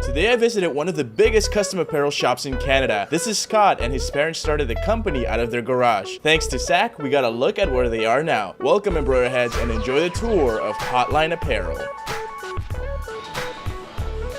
Today I visited one of the biggest custom apparel shops in Canada. This is Scott, and his parents started the company out of their garage. Thanks to Zach, we got a look at where they are now. Welcome, embroider heads, and enjoy the tour of Hotline Apparel.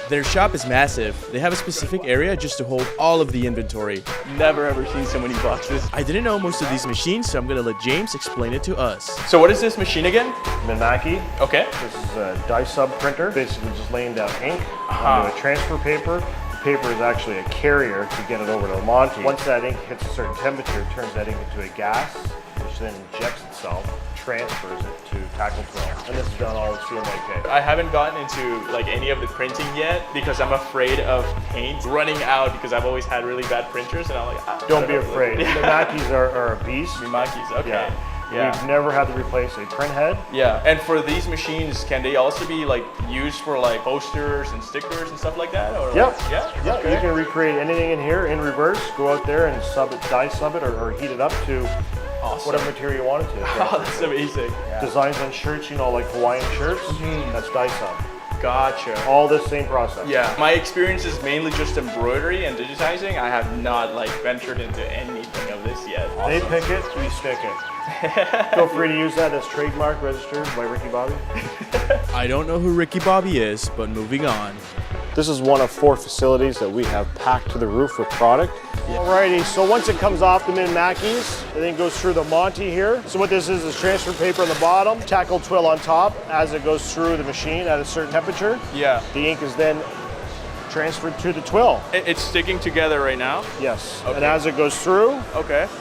Their shop is massive. They have a specific area just to hold all of the inventory. Never ever seen so many boxes. I didn't know most of these machines, so I'm gonna let James explain it to us. So what is this machine again? Minaki. Okay. This is a dye sub printer, basically just laying down ink onto a transfer paper. The paper is actually a carrier to get it over to the Monty. Once that ink hits a certain temperature, it turns that ink into a gas, which then injects itself, transfers it to tackle quill. And this is done all with CMYK. I haven't gotten into like any of the printing yet because I'm afraid of paint running out because I've always had really bad printers and I'm like, Don't be afraid. The Minakis are a beast. Minakis, okay. Yeah. We've never had to replace a print head. Yeah, and for these machines, can they also be like used for like posters and stickers and stuff like that? Or Yep. Like, yeah. Yeah. Okay. You can recreate anything in here in reverse. Go out there and sub it, dye sub it, or heat it up to whatever material you want it to. Oh, that's amazing. Yeah. Designs on shirts, you know, like Hawaiian shirts. That's dye sub. Gotcha. All this same process. Yeah, my experience is mainly just embroidery and digitizing. I have not like ventured into anything of this yet. Awesome. They pick it, we stick it. Feel free to use that as trademark registered by Ricky Bobby. I don't know who Ricky Bobby is, but moving on. This is one of 4 facilities that we have packed to the roof with product. Alrighty, so once it comes off the Minakis, it then goes through the Monty here. So what this is transfer paper on the bottom, tackle twill on top. As it goes through the machine at a certain temperature, the ink is then transferred to the twill. It's sticking together right now? Yes. Okay. And as it goes through,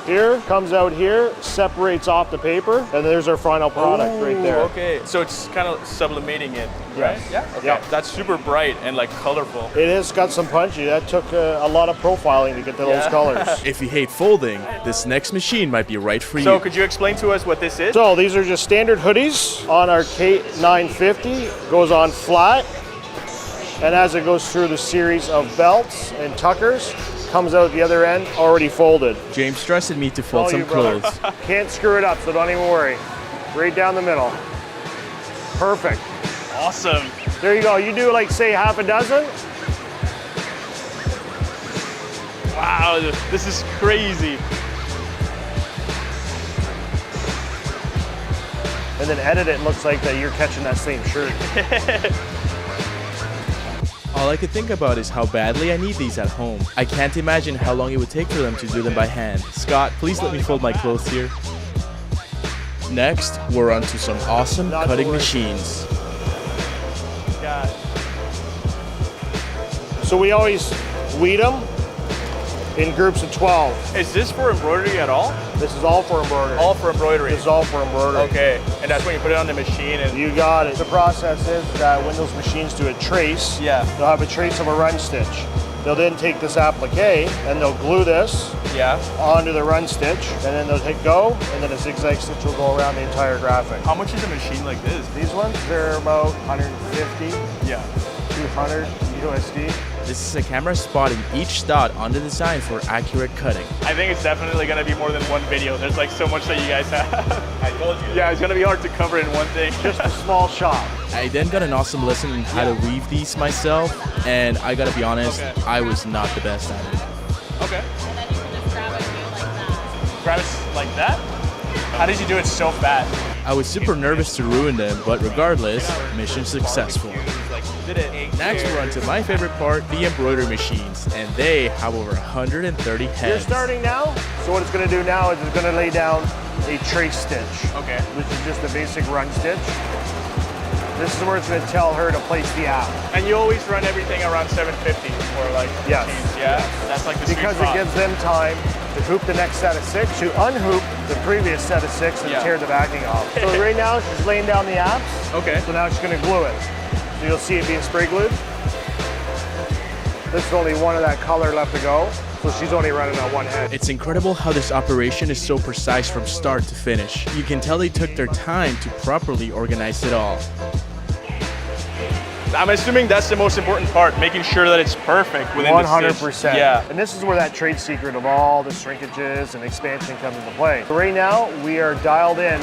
here, comes out here, separates off the paper, and there's our final product right there. Okay, so it's kind of sublimating it, right? Yes. Yeah? Okay. Yep. That's super bright and like colorful. It has got some punchy. That took a lot of profiling to get to those colors. If you hate folding, this next machine might be right for you. So could you explain to us what this is? So these are just standard hoodies on our K950. Goes on flat. And as it goes through the series of belts and tuckers, comes out the other end already folded. James trusted me to fold some clothes. Can't screw it up, so don't even worry. Right down the middle. Perfect. Awesome. There you go. You do like say half a dozen. Wow, this is crazy. And then edit it, looks like that you're catching that same shirt. All I could think about is how badly I need these at home. I can't imagine how long it would take for them to do them by hand. Scott, please let me fold my clothes here. Next, we're on to some awesome cutting machines. So we always weed them in groups of 12. Is this for embroidery at all? This is all for embroidery. All for embroidery? This is all for embroidery. Okay, and that's when you put it on the machine and... You got it. The process is that when those machines do a trace, they'll have a trace of a run stitch. They'll then take this applique and they'll glue this onto the run stitch, and then they'll hit go, and then a zigzag stitch will go around the entire graphic. How much is a machine like this? These ones, they're about 150, 200 USD. This is a camera spotting each dot on the design for accurate cutting. I think it's definitely going to be more than one video. There's like so much that you guys have. I told you. Yeah, it's going to be hard to cover in one thing. Just a small shop. I then got an awesome lesson on how to weave these myself, and I gotta be honest, I was not the best at it. Okay. And then you can just grab it and do it like that. Grab it like that? How did you do it so fast? I was super nervous to ruin them, but regardless, mission successful. Next, we're on to my favorite part, the embroidery machines, and they have over 130 heads. You're starting now, so what it's going to do now is it's going to lay down a trace stitch, which is just a basic run stitch. This is where it's going to tell her to place the app. And you always run everything around 750 for like machines, That's like the sweet because spot. It gives them time to hoop the next set of 6, to unhoop the previous set of 6 and tear the backing off. So right now she's laying down the apps. Okay. So now she's going to glue it. So you'll see it being spray glued. There's only one of that color left to go. So she's only running on one head. It's incredible how this operation is so precise from start to finish. You can tell they took their time to properly organize it all. I'm assuming that's the most important part, making sure that it's perfect within 100%. the stitch. Yeah. And this is where that trade secret of all the shrinkages and expansion comes into play. So right now, we are dialed in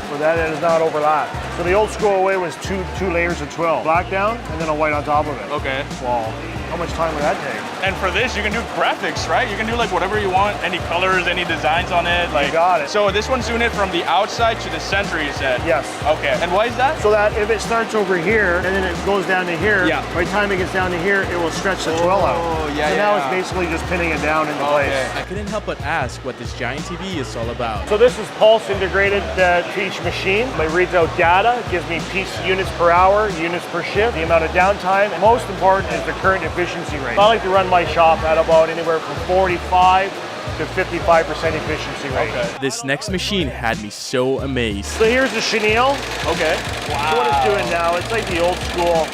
so that it does not overlap. So the old school way was two layers of twill. Black down and then a white on top of it. Okay. Wow. How much time would that take? And for this, you can do graphics, right? You can do like whatever you want, any colors, any designs on it. Like, You got it. So this one's doing it from the outside to the center, you said? Yes. Okay. And why is that? So that if it starts over here and then it goes down to here, Yeah. by the time it gets down to here, it will stretch the twill out. Oh, yeah, So now yeah. it's basically just pinning it down into place. I couldn't help but ask what this giant TV is all about. So this is pulse integrated to each machine. It reads out data, gives me piece units per hour, units per shift, the amount of downtime, and most important is the current efficiency rate. I like to run my shop at about anywhere from 45 to 55% efficiency rate. Okay. This next machine had me so amazed. So here's the chenille. Okay. Wow. So what it's doing now, it's like the old school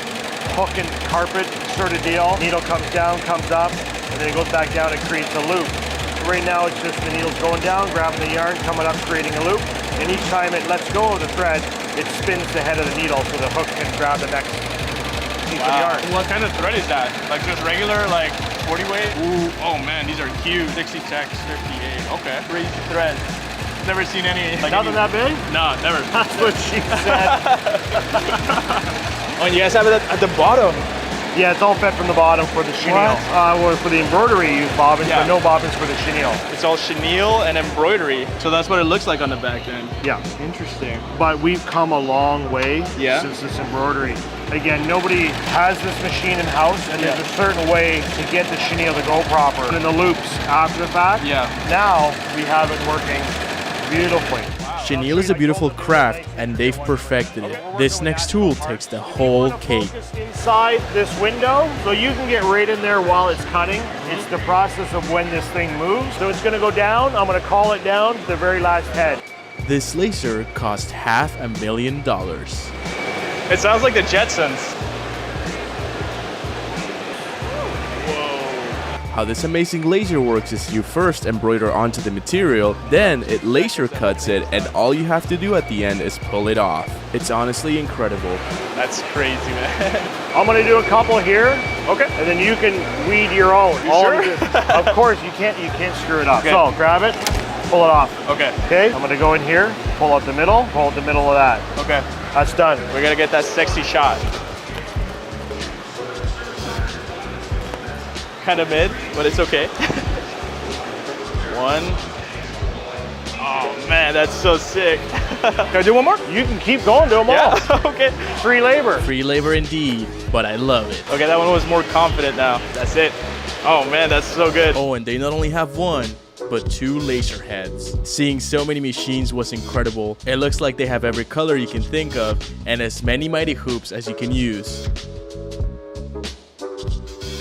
hook and carpet sort of deal. Needle comes down, comes up, and then it goes back down and creates a loop. Right now it's just the needle's going down, grabbing the yarn, coming up, creating a loop. And each time it lets go of the thread, it spins the head of the needle so the hook can grab the next piece of yarn. What kind of thread is that? Like just regular, like 40 weight? Ooh. Oh man, these are huge. 60 Tex 58. Okay. Crazy thread. Never seen any. Like Nothing that big? No, never. That's what she said. Oh, and you guys have it at the bottom. Yeah, it's all fed from the bottom for the chenille. Well, for the embroidery, you use bobbins, but no bobbins for the chenille. It's all chenille and embroidery. So that's what it looks like on the back then. Yeah. Interesting. But we've come a long way since this embroidery. Again, nobody has this machine in house, and there's a certain way to get the chenille to go proper. And the loops after the fact. Yeah. Now we have it working beautifully. Chenille is a beautiful craft, and they've perfected it. This next tool takes the whole cake. Inside this window, so you can get right in there while it's cutting. It's the process of when this thing moves. So it's gonna go down, I'm gonna call it down to the very last head. This laser cost $500,000. It sounds like the Jetsons. How this amazing laser works is you first embroider onto the material, then it laser cuts it, and all you have to do at the end is pull it off. It's honestly incredible. That's crazy, man. I'm gonna do a couple here. Okay. And then you can weed your own. You sure? Of course, you can't screw it up. Okay. So grab it, pull it off. Okay. Okay, I'm gonna go in here, pull out the middle, pull out the middle of that. Okay. That's done. We're gonna get that sexy shot. Kind of mid, but it's okay. One. Oh man, that's so sick. Can I do one more? You can keep going, do them all. Okay. Free labor. Free labor indeed, but I love it. Okay, that one was more confident now. That's it. Oh man, that's so good. Oh, and they not only have one, but 2 laser heads. Seeing so many machines was incredible. It looks like they have every color you can think of and as many mighty hoops as you can use.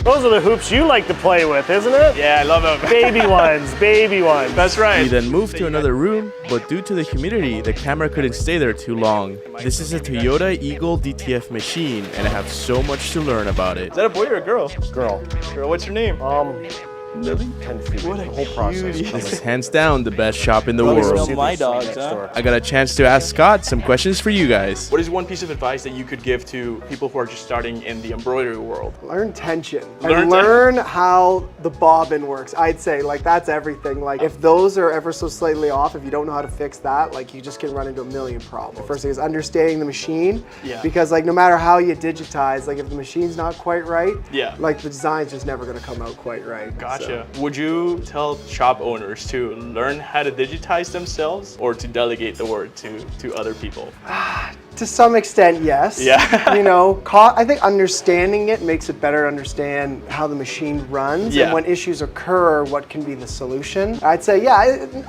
Those are the hoops you like to play with, isn't it? Yeah, I love them. Baby ones, baby ones. That's right. We then moved to another room, but due to the humidity, the camera couldn't stay there too long. This is a Toyota Eagle DTF machine, and I have so much to learn about it. Is that a boy or a girl? Girl. Girl, what's your name? Lily? 10 feet. What a the whole process. This is hands down the best shop in the world. My dogs, huh? I got a chance to ask Scott some questions for you guys. What is one piece of advice that you could give to people who are just starting in the embroidery world? Learn tension and learn how the bobbin works. I'd say like that's everything. Like if those are ever so slightly off, if you don't know how to fix that, like you just can run into a million problems. The first thing is understanding the machine, because like no matter how you digitize, like if the machine's not quite right, like the design's just never gonna come out quite right. Gotcha. Would you tell shop owners to learn how to digitize themselves or to delegate the work to other people? To some extent, yes. Yeah. You know, I think understanding it makes it better to understand how the machine runs and when issues occur, what can be the solution. I'd say,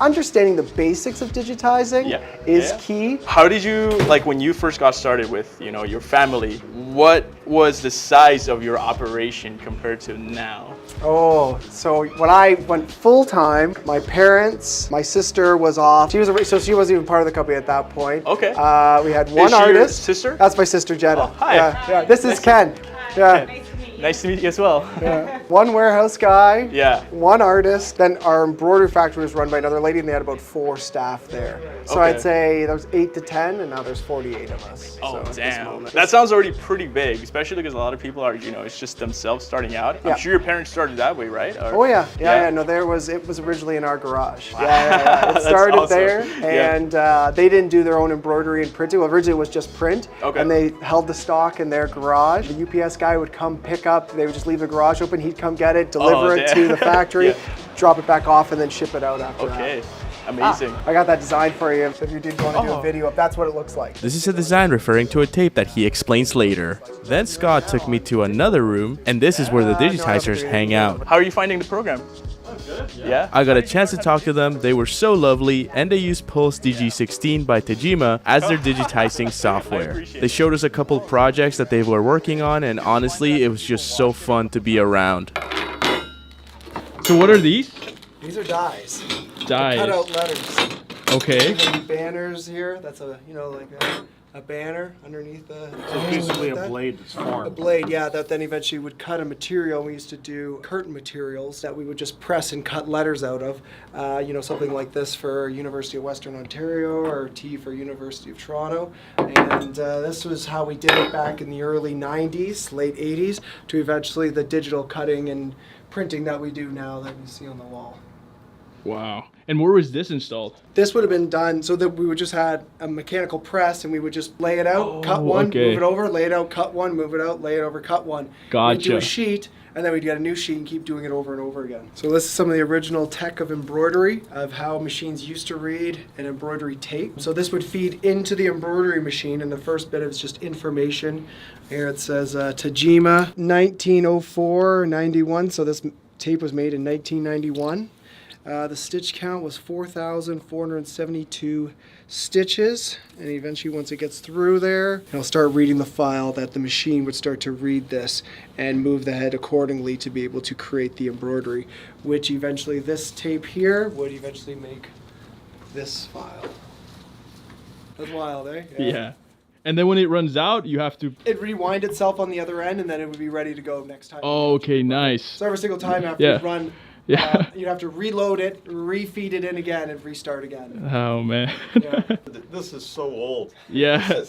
understanding the basics of digitizing is key. How did you, like when you first got started with, you know, your family, what was the size of your operation compared to now? Oh, so when I went full-time, my parents, my sister was off. So she wasn't even part of the company at that point. Okay. We had one artist. Sister? That's my sister, Jenna. Oh, hi. Yeah. This is Ken. Yeah. Nice to meet you as well. One warehouse guy, Yeah. one artist, then our embroidery factory was run by another lady and they had about 4 staff there. So Okay. I'd say there was 8 to 10 and now there's 48 of us. Oh, so at this damn. moment. That sounds already pretty big, especially because a lot of people are, it's just themselves starting out. Yeah. I'm sure your parents started that way, right? Or- Oh yeah. Yeah. No, it was originally in our garage. Yeah. It That's started awesome. there, Yeah. and they didn't do their own embroidery and printing. Well, originally it was just print, Okay. and they held the stock in their garage. The UPS guy would come pick up. They would just leave the garage open. He'd come get it, deliver it damn. to the factory, Yeah. drop it back off, and then ship it out after that. Okay. Amazing. I got that design for you. If you did want to do Oh. a video, that's what it looks like. This is a design referring to a tape that he explains later. Then Scott took me to another room, and this is where the digitizers hang out. How are you finding the program? Good. Yeah. I got a chance to talk to them. They were so lovely, and they used Pulse DG16 by Tajima as their digitizing software. They showed us a couple of projects that they were working on, and honestly, it was just so fun to be around. So what are these? These are dies. Dies. Cut out letters. Okay. Even banners here. That's a a banner underneath the. Basically like a that. blade that's A formed. blade, yeah, that then eventually would cut a material. We used to do curtain materials that we would just press and cut letters out of. Something like this for University of Western Ontario or T for University of Toronto. And this was how we did it back in the early 90s, late 80s, to eventually the digital cutting and printing that we do now that you see on the wall. Wow. And where was this installed? This would have been done so that we would just had a mechanical press and we would just lay it out, cut one, okay. move it over, lay it out, cut one, move it out, lay it over, cut one. Gotcha. We'd do a sheet and then we'd get a new sheet and keep doing it over and over again. So this is some of the original tech of embroidery, of how machines used to read an embroidery tape. So this would feed into the embroidery machine, and the first bit is just information. Here it says Tajima 1904-91, so this tape was made in 1991. The stitch count was 4,472 stitches, and eventually once it gets through there, it'll start reading the file that the machine would start to read this and move the head accordingly to be able to create the embroidery, which eventually this tape here would eventually make this file. That's wild, eh? Yeah. And then when it runs out, you have to... It'd rewind itself on the other end, and then it would be ready to go next time. Oh, okay, nice. So every single time after Yeah. you run, Yeah. you'd have to reload it, refeed it in again, and restart again. Oh, man. Yeah. This is so old. Yeah.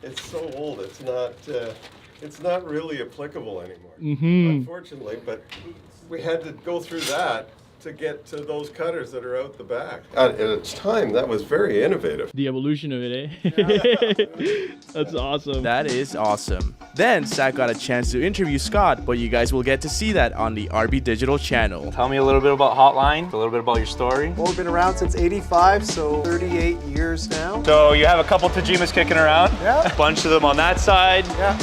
It's so old. It's not really applicable anymore. Mm-hmm. Unfortunately, but we had to go through that to get to those cutters that are out the back. At its time, that was very innovative. The evolution of it, eh? That's awesome. That is awesome. Then Zach got a chance to interview Scott, but you guys will get to see that on the RB Digital channel. Tell me a little bit about Hotline, a little bit about your story. Well, we've been around since '85, so 38 years now. So you have a couple Tajimas kicking around. Yeah. A bunch of them on that side. Yeah.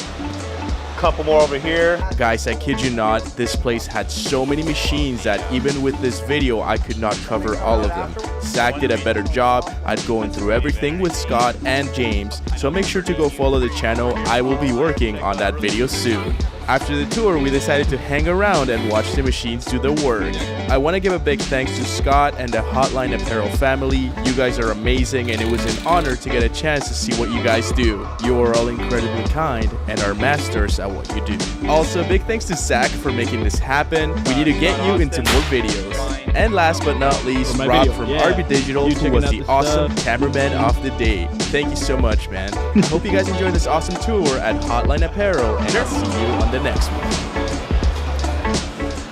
Couple more over here. Guys, I kid you not, this place had so many machines that even with this video, I could not cover all of them. Zach did a better job at going through everything with Scott and James, so make sure to go follow the channel. I will be working on that video soon. After the tour, we decided to hang around and watch the machines do their work. I want to give a big thanks to Scott and the Hotline Apparel family. You guys are amazing, and it was an honor to get a chance to see what you guys do. You are all incredibly kind and are masters at what you do. Also, big thanks to Zach for making this happen. We need to get you into more videos. And last but not least, Rob from RB Digital, who was the awesome cameraman of the day. Thank you so much, man. I hope you guys enjoyed this awesome tour at Hotline Apparel, and I'll see you on the next one.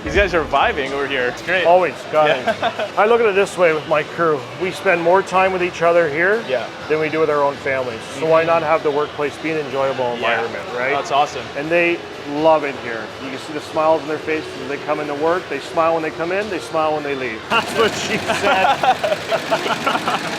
These guys are vibing over here. It's great. Always, got it. I look at it this way with my crew. We spend more time with each other here than we do with our own families. So why not have the workplace be an enjoyable environment, right? That's awesome. And they love it here. You can see the smiles on their faces as they come into work. They smile when they come in, they smile when they leave. That's what she said.